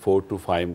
4 to 5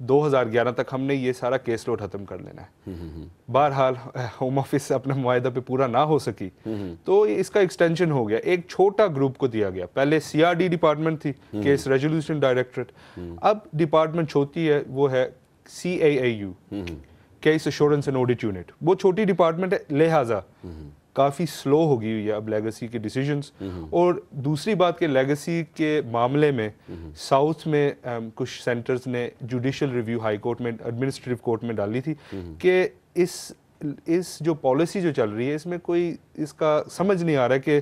2011 تک ہم نے یہ سارا کیس لوڈ ختم کر لینا ہے. بہرحال ہوم آفس اپنا معاہدہ پہ پورا نہ ہو سکی تو اس کا ایکسٹینشن ہو گیا, ایک چھوٹا گروپ کو دیا گیا. پہلے CRD ڈپارٹمنٹ تھی, کیس ریزولوشن ڈائریکٹریٹ, اب ڈپارٹمنٹ چھوٹی ہے, وہ ہے CAAU, case assurance and audit unit. وہ چھوٹی ڈپارٹمنٹ ہے, لہٰذا کافی سلو ہو گئی ہوئی ہے اب لیگسی کے ڈیسیجنز. اور دوسری بات کہ لیگسی کے معاملے میں ساؤتھ میں کچھ سینٹرز نے جوڈیشل ریویو ہائی کورٹ میں, ایڈمنسٹریٹو کورٹ میں ڈالی تھی کہ اس جو پالیسی جو چل رہی ہے اس میں کوئی اس کا سمجھ نہیں آ رہا ہے کہ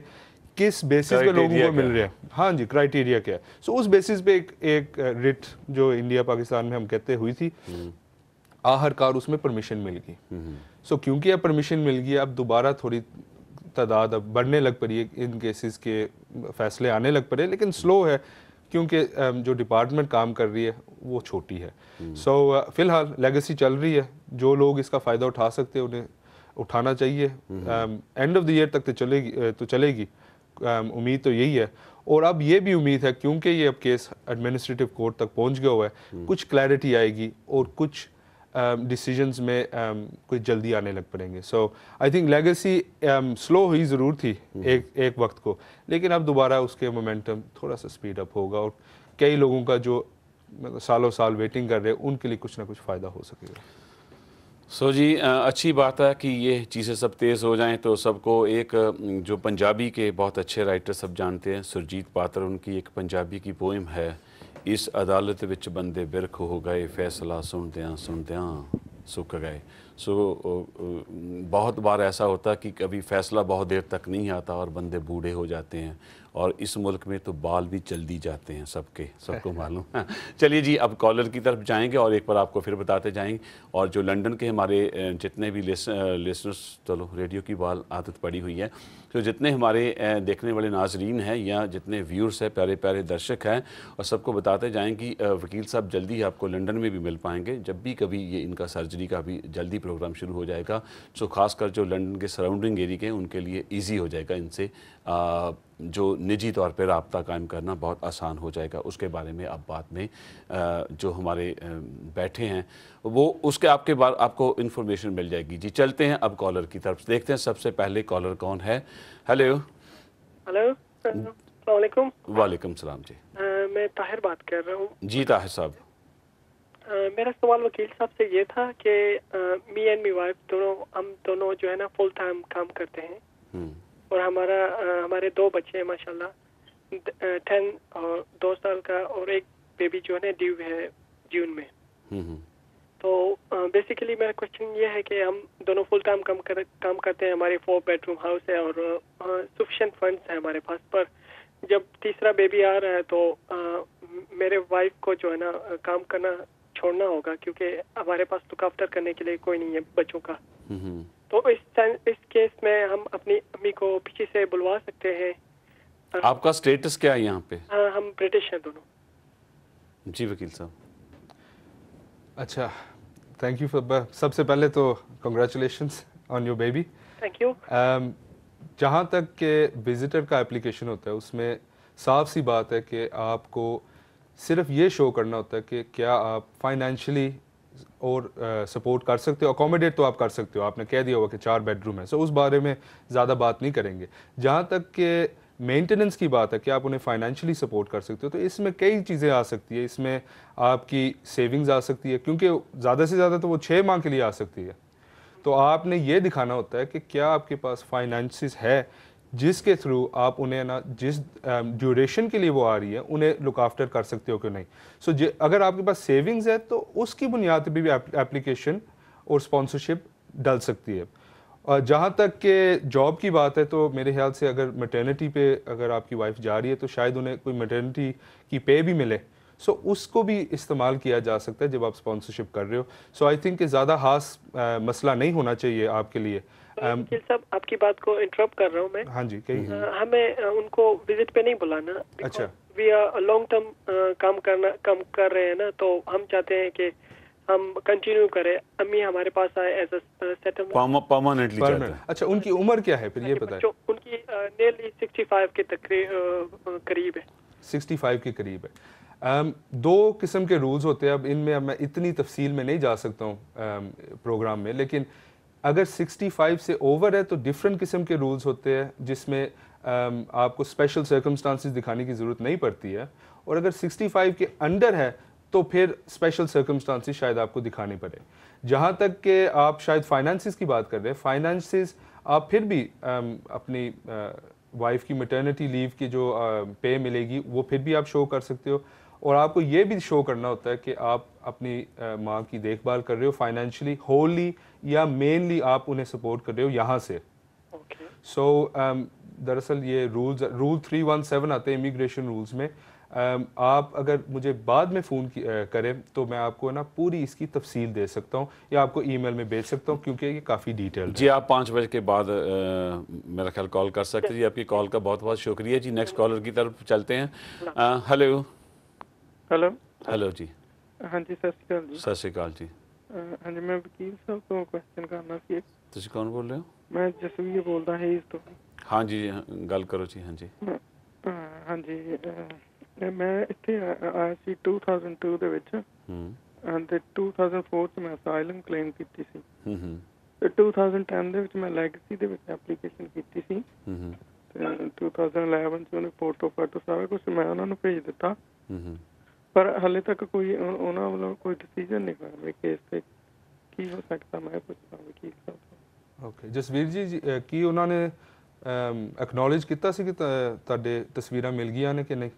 کس بیسس پہ لوگوں کو مل رہے ہیں. ہاں جی, کرائٹیریا کیا ہے. سو اس بیسس پہ ایک ریٹ جو انڈیا پاکستان میں ہم کہتے ہوئی تھی, آخر کار اس میں پرمیشن مل گئی. سو کیونکہ اب پرمیشن مل گئی, اب دوبارہ تھوڑی تعداد اب بڑھنے لگ پڑی ہے, ان کیسز کے فیصلے آنے لگ پڑے, لیکن سلو ہے کیونکہ جو ڈپارٹمنٹ کام کر رہی ہے وہ چھوٹی ہے. سو فی الحال لیگسی چل رہی ہے, جو لوگ اس کا فائدہ اٹھا سکتے ہیں انہیں اٹھانا چاہیے. اینڈ آف دی ایئر تک تو چلے گی, امید تو یہی ہے. اور اب یہ بھی امید ہے کیونکہ یہ اب کیس ایڈمنسٹریٹو کورٹ تک پہنچ گیا ہوا ہے, کچھ کلیئرٹی آئے گی اور کچھ ڈیسیجنز میں کچھ جلدی آنے لگ پڑیں گے. سو آئی تھنک لیگسی سلو ہوئی ضرور تھی ایک وقت کو, لیکن اب دوبارہ اس کے مومنٹم تھوڑا سا اسپیڈ اپ ہوگا اور کئی لوگوں کا جو سالوں سال ویٹنگ کر رہے ہیں ان کے لیے کچھ نہ کچھ فائدہ ہو سکے گا. سو جی, اچھی بات ہے کہ یہ چیزیں سب تیز ہو جائیں تو سب کو. ایک جو پنجابی کے بہت اچھے رائٹر سب جانتے ہیں, سرجیت پاتر, ان کی ایک پنجابی کی پوئم ہے, اس عدالت وچ بندے برکھ ہو گئے, فیصلہ سندیاں سک گئے. سو بہت بار ایسا ہوتا کہ کبھی فیصلہ بہت دیر تک نہیں آتا اور بندے بوڑھے ہو جاتے ہیں, اور اس ملک میں تو بال بھی جلدی جاتے ہیں سب کو معلوم ہے. چلیے جی, اب کالر کی طرف جائیں گے اور ایک بار آپ کو پھر بتاتے جائیں گے. اور جو لنڈن کے ہمارے جتنے بھی لسنرس, چلو ریڈیو کی بال عادت پڑی ہوئی ہے, تو جتنے ہمارے دیکھنے والے ناظرین ہیں یا جتنے ویورز ہیں, پیارے پیارے درشک ہیں, اور سب کو بتاتے جائیں کہ وکیل صاحب جلدی آپ کو لنڈن میں بھی مل پائیں گے جب بھی کبھی یہ ان کا سرجری کا بھی جلدی پروگرام شروع ہو جائے گا. سو خاص کر جو لنڈن کے سراؤنڈنگ ایریا کے ان کے لیے ایزی ہو جائے گا, ان سے جو نجی طور پہ رابطہ قائم کرنا بہت آسان ہو جائے گا. اس کے بارے میں اب بعد میں جو ہمارے بیٹھے ہیں وہ اس کے آپ کو انفارمیشن مل جائے گی. جی چلتے ہیں اب کالر کی طرف, دیکھتے ہیں سب سے پہلے کالر کون ہے. ہیلو السلام علیکم. وعلیکم السلام. جی میں طاہر بات کر رہا ہوں. جی طاہر صاحب, میرا سوال وکیل صاحب سے یہ تھا کہ می اینڈ می وائف ہم دونوں جو ہے نا فل ٹائم کام کرتے ہیں, اور ہمارے 2 بچے ہیں ماشاءاللہ, 10 اور 2 سال کا, اور ایک بیبی جو ہے نا ڈیو ہے جون میں. تو بیسیکلی میرا کوشچن یہ ہے کہ ہم دونوں فل ٹائم کام کرتے ہیں, ہماری 4 بیڈ روم ہاؤس ہے اور سفیشینٹ فنڈس ہیں ہمارے پاس. پر جب تیسرا بیبی آ رہا ہے تو میرے وائف کو جو ہے نا کام کرنا چھوڑنا ہوگا, کیونکہ ہمارے پاس لک آفٹر کرنے کے لیے کوئی نہیں ہے بچوں کا. تو اس کیس میں ہم اپنی امی کو پیچھے سے بلوا سکتے ہیں. آپ کا سٹیٹس کیا ہے یہاں پہ؟ ہم برٹش ہیں دونوں. جی وکیل صاحب. اچھا, تھینک یو. سب سے پہلے تو congratulations on your baby. Thank you. جہاں تک کہ وزٹر کا اپلیکیشن ہوتا ہے اس میں صاف سی بات ہے کہ آپ کو صرف یہ شو کرنا ہوتا ہے کہ کیا آپ فائنینشلی اور سپورٹ کر سکتے ہو. اکوموڈیٹ تو آپ کر سکتے ہو, آپ نے کہہ دیا ہوا کہ 4 بیڈ روم ہے, سو اس بارے میں زیادہ بات نہیں کریں گے. جہاں تک کہ مینٹیننس کی بات ہے کہ آپ انہیں فائنینشلی سپورٹ کر سکتے ہو, تو اس میں کئی چیزیں آ سکتی ہے. اس میں آپ کی سیونگز آ سکتی ہے, کیونکہ زیادہ سے زیادہ تو وہ 6 ماہ کے لیے آ سکتی ہے. تو آپ نے یہ دکھانا ہوتا ہے کہ کیا آپ کے پاس فائنینسز ہے جس کے تھرو آپ انہیں نا جس ڈیوریشن کے لیے وہ آ رہی ہے انہیں لک آفٹر کر سکتے ہو کہ نہیں. سو اگر آپ کے پاس سیونگز ہے تو اس کی بنیاد پہ بھی اپلیکیشن اور اسپانسرشپ ڈل سکتی ہے. جہاں تک کہ جاب کی بات ہے تو میرے خیال سے اگر میٹرنٹی پہ اگر آپ کی وائف جا رہی ہے تو شاید انہیں کوئی میٹرنٹی کی پے بھی ملے, سو اس کو بھی استعمال کیا جا سکتا ہے جب آپ اسپانسرشپ کر رہے ہو. سو آئی تھنک کہ زیادہ خاص مسئلہ نہیں ہونا چاہیے آپ کے لیے. وکیل صاحب آپ کی بات کو انٹرپٹ کر رہا ہوں میں. ہاں جی, کہیے. ہمیں ان کو وزٹ پہ نہیں بلانا. اچھا, وی آر لانگ ٹرم کام کر رہے ہیں نا, تو ہم چاہتے ہیں کہ ہم کنٹینیو کریں. امی ہمارے پاس آئے ایز اے سیٹل پرماننٹلی چاہتے ہیں. اچھا, ان کی عمر کیا ہے پھر یہ بتائیں. ان کی نیرلی 65 کے قریب ہے. 65 کے قریب ہے. دو قسم کے رولز ہوتے ہیں. اب ان میں میں اتنی تفصیل میں نہیں جا سکتا ہوں پروگرام میں, لیکن اگر 65 سے اوور ہے تو ڈفرینٹ قسم کے رولز ہوتے ہیں جس میں آپ کو اسپیشل سرکمسٹانسز دکھانے کی ضرورت نہیں پڑتی ہے, اور اگر 65 کے انڈر ہے تو پھر اسپیشل سرکمسٹانسز شاید آپ کو دکھانے پڑے. جہاں تک کہ آپ شاید فائنانسز کی بات کر رہے ہیں, فائنانسز آپ پھر بھی اپنی وائف کی میٹرنٹی لیو کی جو پے ملے گی وہ پھر بھی آپ شو کر سکتے ہو, اور آپ کو یہ بھی شو کرنا ہوتا ہے کہ آپ اپنی ماں کی دیکھ بھال کر رہے ہو فائنینشلی, ہوللی یا مینلی آپ انہیں سپورٹ کر رہے ہو یہاں سے. سو دراصل یہ رول 317 آتے ہیں امیگریشن رولز میں. آپ اگر مجھے بعد میں فون کریں تو میں آپ کو نا پوری اس کی تفصیل دے سکتا ہوں یا آپ کو ای میل میں بھیج سکتا ہوں, کیونکہ یہ کافی ڈیٹیل ہے. جی آپ 5 بجے کے بعد میرا خیال کال کر سکتے ہیں. جی آپ کی کال کا بہت بہت شکریہ. جی نیکسٹ کالر کی طرف چلتے ہیں. ہیلو ہیلو ہیلو جی ہاں جی سر سری جی. سر شری اکال جی. ہاں جی میں وکیل صاحب کو کوشچن کرنا سی. تسی کون بول رہے ہو؟ میں جسوی بول رہا ہے تو. ہاں جی گل کرو جی. ہاں جی ہاں جی میں ਇੱਥੇ ਆਇਆ ਸੀ 2002 ਦੇ ਵਿੱਚ ਤੇ 2004 ਚ ਮੈਂ ਅਸਾਈਲਮ ਕਲੇਮ ਕੀਤੀ ਸੀ ਤੇ 2010 ਦੇ ਵਿੱਚ ਮੈਂ ਲੈਗੇਸੀ ਦੇ ਵਿੱਚ ਐਪਲੀਕੇਸ਼ਨ ਕੀਤੀ ਸੀ ਤੇ 2011 ਚ ਉਹਨੇ ਫੋਟੋ ਸਾਰਾ ਕੁਝ ਮੈਂ ਉਹਨਾਂ ਨੂੰ ਭੇਜ ਦਿੱਤਾ ਪਰ ਹਾਲੇ ਤੱਕ ਕੋਈ ਉਹਨਾਂ ਵੱਲੋਂ ਕੋਈ ਡਿਸੀਜਨ ਨਹੀਂ ਹੋਇਆ ਮੇਰੇ ਕੇਸ ਤੇ. ਕੀ ਹੋ ਸਕਦਾ ਮੈਂ ਪੁੱਛਦਾ ਵਕੀਲ ਸਾਹਿਬ ਤੋਂ. ਓਕੇ ਜਸਵੀਰ ਜੀ, ਕੀ ਉਹਨਾਂ ਨੇ ਐਕਨੋਲੇਜ ਕੀਤਾ ਸੀ ਕਿ ਤੁਹਾਡੇ ਤਸਵੀਰਾਂ ਮਿਲ ਗਈਆਂ ਨੇ ਕਿ ਨਹੀਂ?